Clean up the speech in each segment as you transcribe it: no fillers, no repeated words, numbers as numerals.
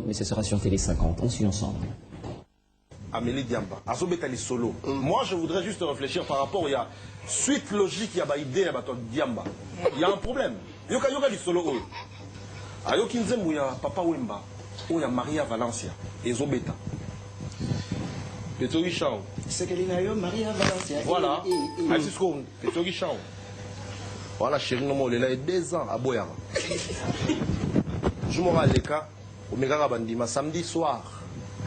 Mais ce sera sur Télé 50. On suit ensemble. Amélie Diamba, Azobetali Solo. Moi, je voudrais juste réfléchir par rapport, il y a suite logique, il y a idée, il y a Diamba. Il y a un problème. Yoka du solo. Ayoki Nzembo, il y a Papa Wemba, il y a Maria Valencia, et Zobeta. Petori Chao. C'est que Maria Valencia. Voilà. Petori Chao. Voilà, chérie, il a 2 ans à Boyara. Je m'aurai à l'écart, au Megara Bandima, samedi soir,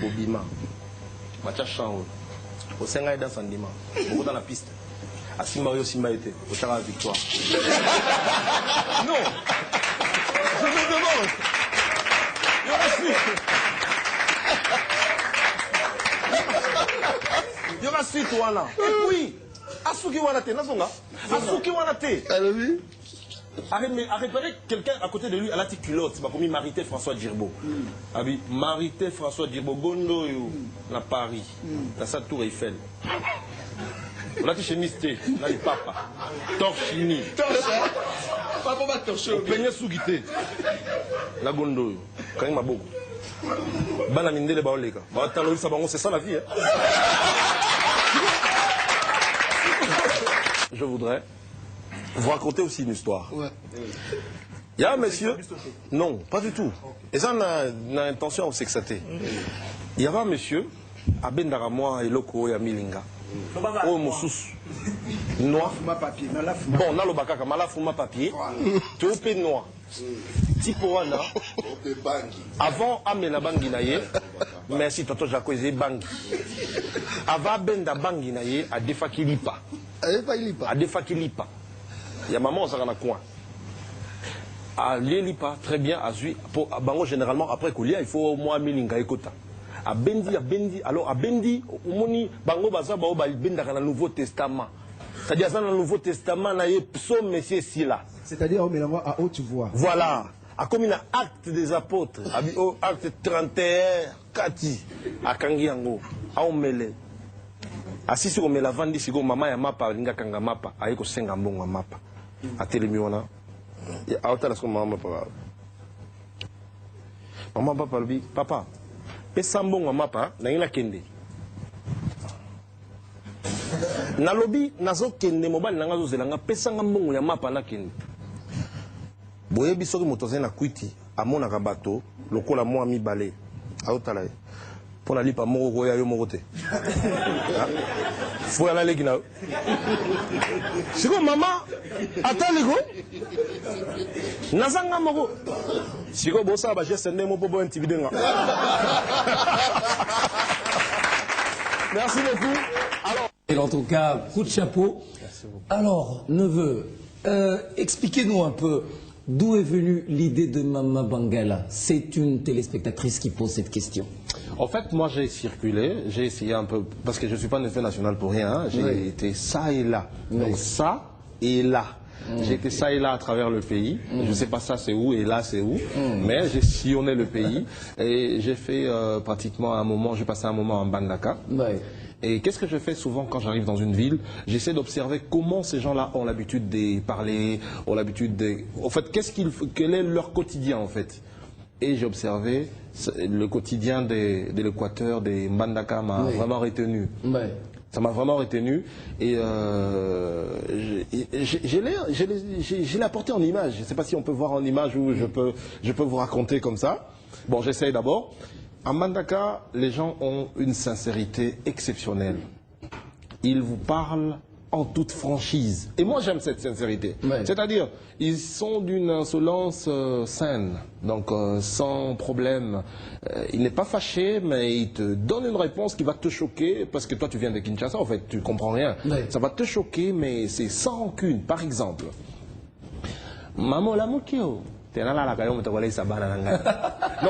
au Bima. Mathias Chao. Au Sengaï dans Sandima. Beaucoup dans la piste. À Simario Simaïté, au Chara Victoire. Non! Je me demande! Il y aura suite! Il y aura suite, voilà. Et puis, Asuki Wanate, Nazonga. Asuki Wanate. A repéré quelqu'un à côté de lui à la petite culotte, c'est pas comme Marité François Djirbo. Marité François Djirbo, Gondo, la Paris, dans sa tour Eiffel. On a dit chemise, là, les papas. Torchini. Papa va torcher. Peigné sous guité. La Gondo, quand il m'a beaucoup. Banaminde les baoléka. C'est ça la vie. Je voudrais vous raconter aussi une histoire. Ouais. Il y a un monsieur. Non, pas du tout. Et ça, on a intention de s'exciter. Il y avait un monsieur, à Bendaramoa et Loko et à Milinga. Oh, Moussous. Noir. Bon, on a le bakaka, mala fuma papier. Tu es noir. Tipoana. Avant, Amena Banginaye. Merci, Toto Jaco, Bangi. Avant, Benda Banginaye, à Defakilipa. À Defakilipa. Il y a maman, on s'en a coin. À Lielipa, très bien, à Zui. Pour Bango, généralement, après Koulia, il faut au moins Milinga et Kota. À Bendi, alors à Bendi, Moni, Bango Baza, Bao, Benda, dans le Nouveau Testament. C'est-à-dire, dans le Nouveau Testament, il y a psaume, monsieur Silla. C'est-à-dire, on met la voix à haute voix. Voilà. À comme il y a acte des apôtres, acte 31, Kati, à Kangiango, à Omele. Assis sur Omele, avant de dire, maman, ya mapa, linga kanga mapa, aïko senga mbonga mapa. À Télémiona. À Otala, ce maman papa. Maman papa, lui, papa, pesa mbonga mapa, na ina kende. Nalobi, nazo kende, mobile, nangazo zelanga, pesa mbonga ya mapa na kende. Boye bisoki motoze na kwiti amonaka bato lokola mwa mibale aotala ye mpona lipa moko koya yo moko te fo yana leki na siko mama ataliko nazanga moko siko bosala bageste nde mo mpo bo intimide nga merci beaucoup. Alors, et en tout cas coup de chapeau. Alors neveu, expliquez-nous un peu. D'où est venue l'idée de Mama Bangala? C'est une téléspectatrice qui pose cette question. En fait, moi j'ai circulé, j'ai essayé un peu, parce que je ne suis pas neveu national pour rien, hein, j'ai été ça et là. Donc ça et là. J'ai été ça et là à travers le pays. Je ne sais pas ça c'est où et là c'est où, mais j'ai sillonné le pays et j'ai fait pratiquement un moment, j'ai passé un moment en Bandaka. Ouais. Et qu'est-ce que je fais souvent quand j'arrive dans une ville? J'essaie d'observer comment ces gens-là ont l'habitude de parler, ont l'habitude de... En fait, quel est leur quotidien en fait? Et j'ai observé le quotidien de l'Équateur, des Mbandaka m'a vraiment retenu. Ouais. Ça m'a vraiment retenu et je l'ai apporté en image. Je ne sais pas si on peut voir en image ou je peux vous raconter comme ça. Bon, j'essaye d'abord. En Mbandaka, les gens ont une sincérité exceptionnelle. Ils vous parlent en toute franchise. Et moi, j'aime cette sincérité. Ouais. C'est-à-dire, ils sont d'une insolence saine, donc sans problème. Il n'est pas fâché, mais il te donne une réponse qui va te choquer, parce que toi, tu viens de Kinshasa, en fait, tu ne comprends rien. Ouais. Ça va te choquer, mais c'est sans rancune. Par exemple, Maman la mokio. Non,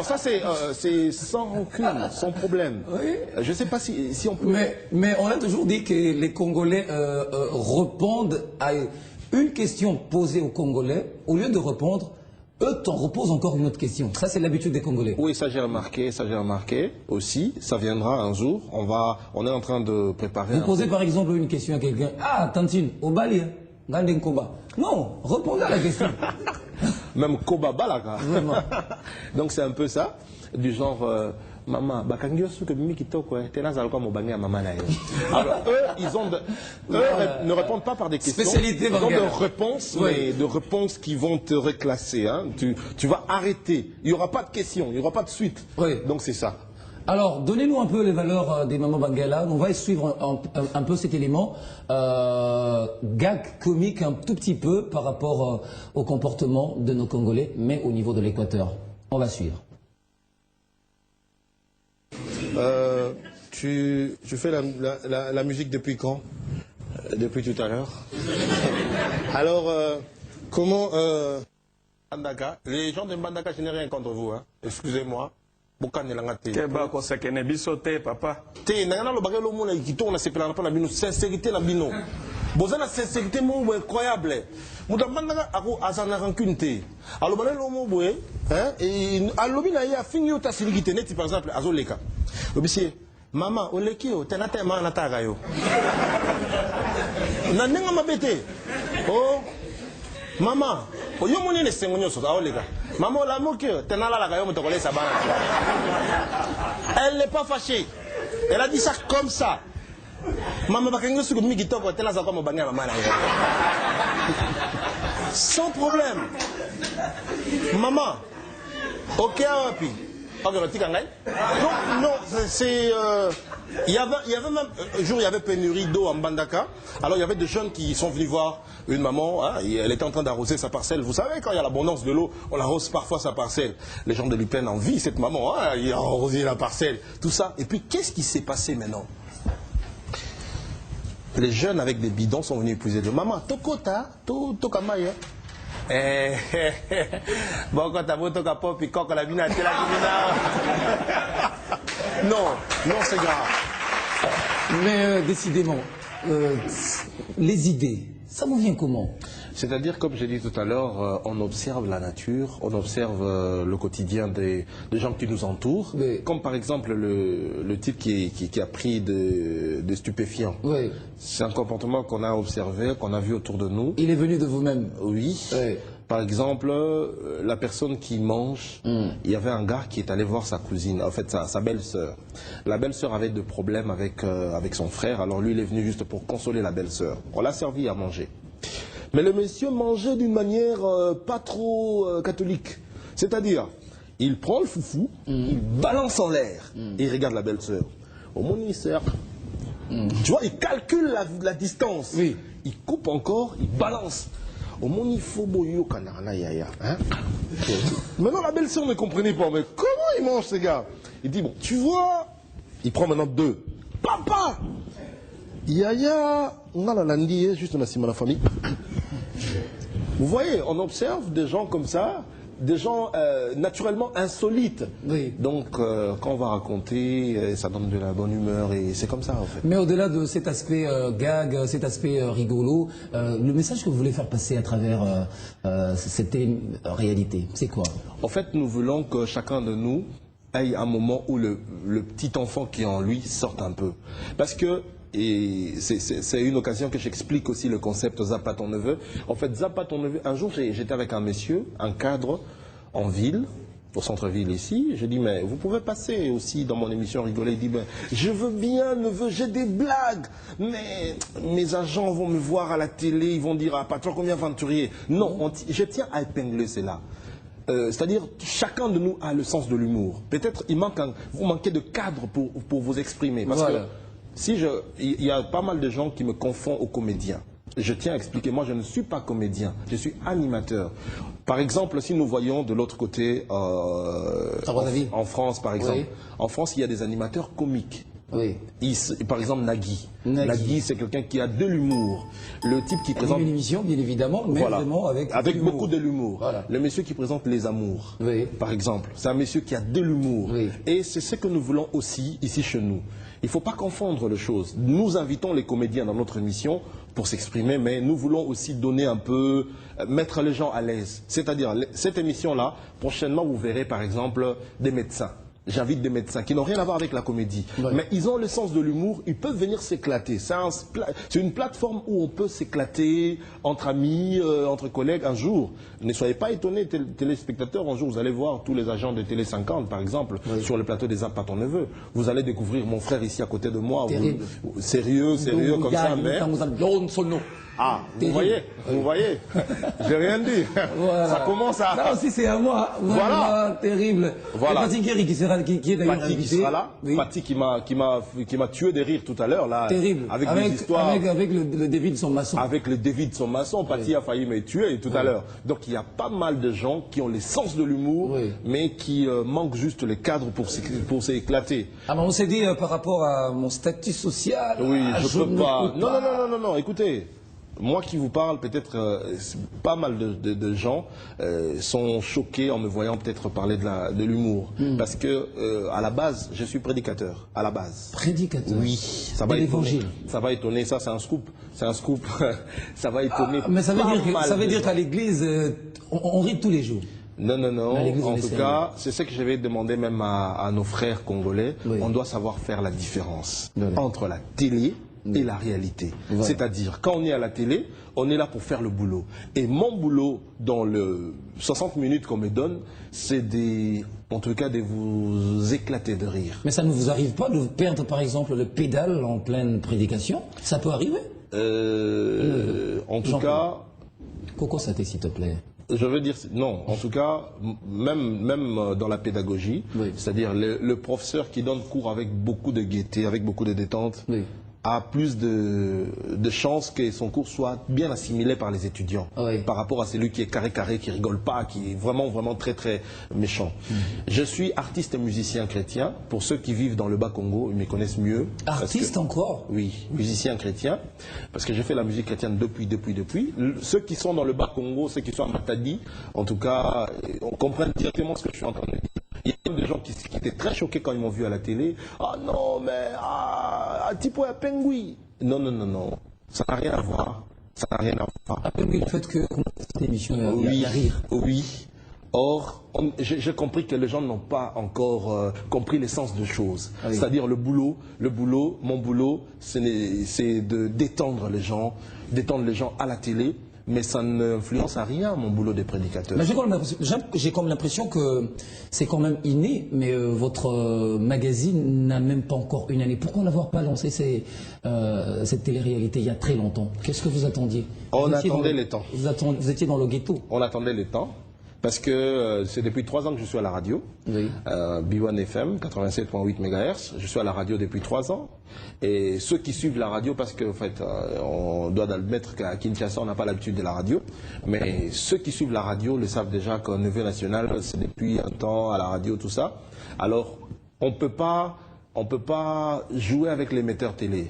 ça c'est sans rancune, sans problème. Oui. Je ne sais pas si on peut... Mais on a toujours dit que les Congolais répondent à une question posée aux Congolais, au lieu de répondre, eux t'en reposent encore une autre question. Ça c'est l'habitude des Congolais. Oui, ça j'ai remarqué aussi. Ça viendra un jour. On est en train de préparer... Vous posez par exemple une question à quelqu'un. Ah, Tantine, au Bali, Gandenkoba. Non, répondez à la question. Même Koba Balaka. Donc c'est un peu ça, du genre, maman, bakangyo su que mimi kitoko, t'es là à maman alors eux, ils ont ne répondent pas par des questions. Spécialité ils ont Bangala. de réponses, Oui. mais de réponses qui vont te reclasser. Hein. Tu vas arrêter. Il n'y aura pas de questions, il n'y aura pas de suite. Oui. Donc c'est ça. Alors, donnez-nous un peu les valeurs des Maman Bangala. On va suivre un peu cet élément. Gag comique un tout petit peu par rapport au comportement de nos Congolais, mais au niveau de l'Équateur. On va suivre. Tu fais la musique depuis quand? Depuis tout à l'heure. Alors, comment... Mbandaka, les gens de Mbandaka, je n'ai rien contre vous. Hein. Excusez-moi. Keba kosekene biso te papa. Te nangana lo bagelo mona ikito na sepela na bino sincérité na bino. Bozana sincérité mo incroyable. Muda Mbandaka ako azana rancune te. Alo balelo mo boye, hein et alobi na ya fingi ota siligite neti par exemple azoleka. Obisie Maman, oleki yo, tenate ma nataka yo. Na nenga mabete. Oh, maman, oyo moni ne sengo nyoso aoleka. Maman la moke, tenala la kayo motokole sa bana. Elle n'est pas fâchée. Elle a dit ça comme ça. Maman bakengo su mi kitoko tela za kwa mobanga maman na yo. Sans problème. Maman, OK wapi? Non, c'est... il y avait même un jour, il y avait pénurie d'eau en Mbandaka. Alors il y avait des jeunes qui sont venus voir une maman, hein, et elle était en train d'arroser sa parcelle. Vous savez, quand il y a l'abondance de l'eau, on arrose parfois sa parcelle. Les gens de l'Upen envient cette maman, hein, il a arrosé la parcelle, tout ça. Et puis qu'est-ce qui s'est passé maintenant? Les jeunes avec des bidons sont venus épuiser de maman. Tokota, tokamaya. Bon, quand t'as voté à pop, quand la vie n'a été non, c'est grave. Mais décidément, les idées, ça vous vient comment? C'est-à-dire, comme j'ai dit tout à l'heure, on observe la nature, on observe le quotidien des gens qui nous entourent, oui. Comme par exemple le type qui a pris des stupéfiants. Oui. C'est un comportement qu'on a observé, qu'on a vu autour de nous. Il est venu de vous-même? Oui. Oui. Par exemple, la personne qui mange, il y avait un gars qui est allé voir sa cousine, en fait sa belle-sœur. La belle-sœur avait des problèmes avec son frère, alors lui il est venu juste pour consoler la belle-sœur. On l'a servi à manger. Mais le monsieur mangeait d'une manière pas trop catholique. C'est-à-dire, il prend le foufou, il balance en l'air et il regarde la belle-sœur. Au moins il sert. Tu vois, il calcule la distance. Oui. Il coupe encore, il balance. Au moins il faut boyo kanana yaya. Hein? Maintenant la belle-sœur ne comprenait pas. Mais comment il mange ce gars? Il dit, bon, tu vois, il prend maintenant 2. Papa! Yaya, on a la landi, juste dans la famille. Vous voyez, on observe des gens comme ça, des gens naturellement insolites. Oui. Donc, quand on va raconter, ça donne de la bonne humeur et c'est comme ça en fait. Mais au-delà de cet aspect gag, cet aspect rigolo, le message que vous voulez faire passer à travers cette réalité, c'est quoi? En fait, nous voulons que chacun de nous ait un moment où le petit enfant qui est en lui sorte un peu. Parce que et c'est une occasion que j'explique aussi le concept Zappa ton neveu. En fait, Zappa ton neveu, un jour j'étais avec un monsieur, un cadre en ville, au centre-ville ici. Je dis, mais vous pouvez passer aussi dans mon émission rigoler. Il dit, ben, je veux bien, neveu, j'ai des blagues. Mais mes agents vont me voir à la télé, ils vont dire, ah, patron, combien aventurier? Non, je tiens à épingler cela. C'est-à-dire, chacun de nous a le sens de l'humour. Peut-être vous manquez de cadre pour vous exprimer. Parce voilà. que il y a pas mal de gens qui me confondent aux comédiens. Je tiens à expliquer, moi je ne suis pas comédien, je suis animateur. Par exemple, si nous voyons de l'autre côté, en France par exemple, oui. En France il y a des animateurs comiques. Oui. Par exemple Nagui. Nagui c'est quelqu'un qui a de l'humour. Le type qui présente une émission bien évidemment, mais voilà. Vraiment avec beaucoup de l'humour. Voilà. Le monsieur qui présente Les Amours, oui. Par exemple, c'est un monsieur qui a de l'humour. Oui. Et c'est ce que nous voulons aussi ici chez nous. Il ne faut pas confondre les choses. Nous invitons les comédiens dans notre émission pour s'exprimer, mais nous voulons aussi donner un peu, mettre les gens à l'aise. C'est-à-dire, cette émission-là, prochainement, vous verrez par exemple des médecins. J'invite des médecins qui n'ont rien à voir avec la comédie. Ouais. Mais ils ont le sens de l'humour, ils peuvent venir s'éclater. C'est une plateforme où on peut s'éclater entre amis, entre collègues un jour. Ne soyez pas étonnés, téléspectateurs, un jour vous allez voir tous les agents de Télé 50, par exemple, sur le plateau des Zapp à ton neveu. Vous allez découvrir mon frère ici à côté de moi. Sérieux comme ça, mais... Ah, vous voyez, j'ai rien dit. Voilà. Ça commence à... Non, si c'est à moi, voilà, terrible. Voilà. Patrick Guéry qui est d'ailleurs invité. Qui sera là. Oui. Patrick qui m'a tué de rire tout à l'heure là. Terrible. Avec des histoires. Avec le David son maçon. Avec le David son maçon, Patrick a failli me tuer tout à l'heure. Donc il y a pas mal de gens qui ont les sens de l'humour, mais qui manquent juste les cadres pour s'éclater. Ah, mais on s'est dit par rapport à mon statut social. Oui, je peux pas. Non, écoutez. Moi qui vous parle, peut-être pas mal de gens sont choqués en me voyant peut-être parler de l'humour. Parce que à la base, je suis prédicateur. À la base. Prédicateur. Oui. Ça va étonner. Ça va étonner. Ça, c'est un scoop. C'est un scoop. Ça va étonner. Mais ça veut dire qu'à l'église, on rit tous les jours. Non. En tout cas, c'est ce que je vais demander même à nos frères congolais. Oui. On doit savoir faire la différence entre la télé et la réalité. Voilà. C'est-à-dire, quand on est à la télé, on est là pour faire le boulot. Et mon boulot, dans le 60 minutes qu'on me donne, c'est en tout cas de vous éclater de rire. Mais ça ne vous arrive pas de perdre, par exemple, le pédale en pleine prédication? Ça peut arriver? En tout cas... Coco Saté, s'il te plaît. Je veux dire, non, en tout cas, même dans la pédagogie, c'est-à-dire le professeur qui donne cours avec beaucoup de gaieté, avec beaucoup de détente, a plus de chances que son cours soit bien assimilé par les étudiants par rapport à celui qui est carré, qui rigole pas, qui est vraiment très méchant. Je suis artiste et musicien chrétien. Pour ceux qui vivent dans le Bas-Congo, ils me connaissent mieux. Artiste encore? Oui, musicien chrétien, parce que j'ai fait la musique chrétienne depuis. Ceux qui sont dans le Bas-Congo, ceux qui sont à Matadi, en tout cas, on comprend directement ce que je suis en train de dire. Il y a même des gens qui étaient très choqués quand ils m'ont vu à la télé. Ah non, mais tipo à Pengui. Non. Ça n'a rien à voir. Ça n'a rien à voir. À Pengui, le fait que cette émission il y a rire. Oui. Or, j'ai compris que les gens n'ont pas encore compris l'essence de choses. C'est-à-dire le boulot, mon boulot, c'est de détendre les gens à la télé. Mais ça n'influence à rien mon boulot de prédicateur. J'ai comme l'impression que c'est quand même inné, mais votre magazine n'a même pas encore une année. Pourquoi n'avoir pas lancé cette télé-réalité il y a très longtemps? Qu'est-ce que vous attendiez? On attendait les temps. Vous étiez dans le ghetto? On attendait les temps. Parce que c'est depuis 3 ans que je suis à la radio, B1 FM, 87.8 MHz. Je suis à la radio depuis 3 ans. Et ceux qui suivent la radio, parce qu'en fait, on doit admettre qu'à Kinshasa, on n'a pas l'habitude de la radio. Mais ceux qui suivent la radio le savent déjà qu'au niveau national, c'est depuis un temps à la radio, tout ça. Alors, on peut pas jouer avec l'émetteur télé.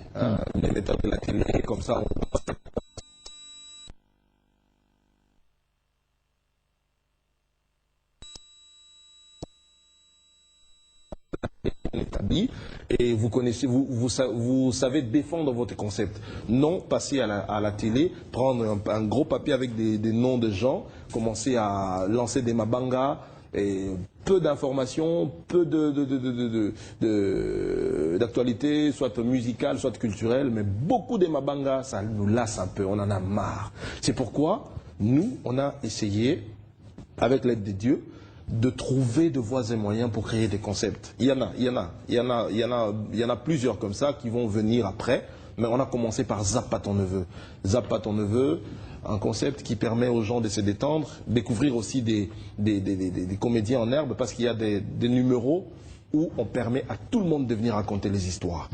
L'émetteur de la télé, comme ça, établi et vous connaissez, vous savez défendre votre concept. Non passer à la télé, prendre un gros papier avec des noms de gens, commencer à lancer des mabangas, et peu d'informations, peu d'actualité, soit musicale, soit culturelle, mais beaucoup de mabangas, ça nous lasse un peu, on en a marre. C'est pourquoi nous, on a essayé, avec l'aide de Dieu, de trouver de voies et moyens pour créer des concepts. Il y en a plusieurs comme ça qui vont venir après, mais on a commencé par Zapp à ton neveu. Zapp à ton neveu, un concept qui permet aux gens de se détendre, découvrir aussi des comédiens en herbe, parce qu'il y a des numéros où on permet à tout le monde de venir raconter les histoires.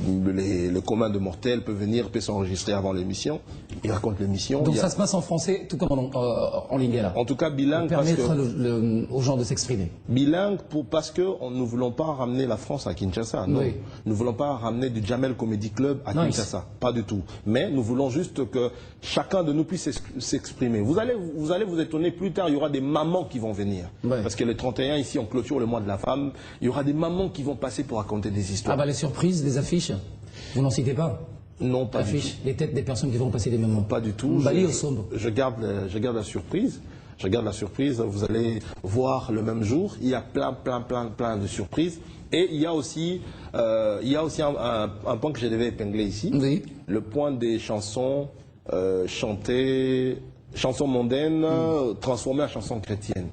Le commun de mortels peut venir, peut s'enregistrer avant l'émission, il raconte l'émission. Donc ça se passe en français, tout comme en lingala. En tout cas bilingue, pour permettre aux gens de s'exprimer. Bilingue parce que nous ne voulons pas ramener la France à Kinshasa. Non. Oui. Nous ne voulons pas ramener du Jamel Comedy Club à Kinshasa. Pas du tout. Mais nous voulons juste que chacun de nous puisse s'exprimer. Vous allez vous étonner, plus tard, il y aura des mamans qui vont venir. Parce que le 31, ici, on clôture le mois de la femme. Il y aura des mamans qui vont passer pour raconter des histoires. Ah bah les surprises, les affiches, vous n'en citez pas? Non, pas du tout. Les têtes des personnes qui vont passer des moments. Pas du tout. Je garde la surprise. je regarde la surprise, vous allez voir le même jour. Il y a plein de surprises. Et il y a aussi un point que je devais épingler ici. Oui. Le point des chansons chantées, chansons mondaines, transformées en chansons chrétiennes.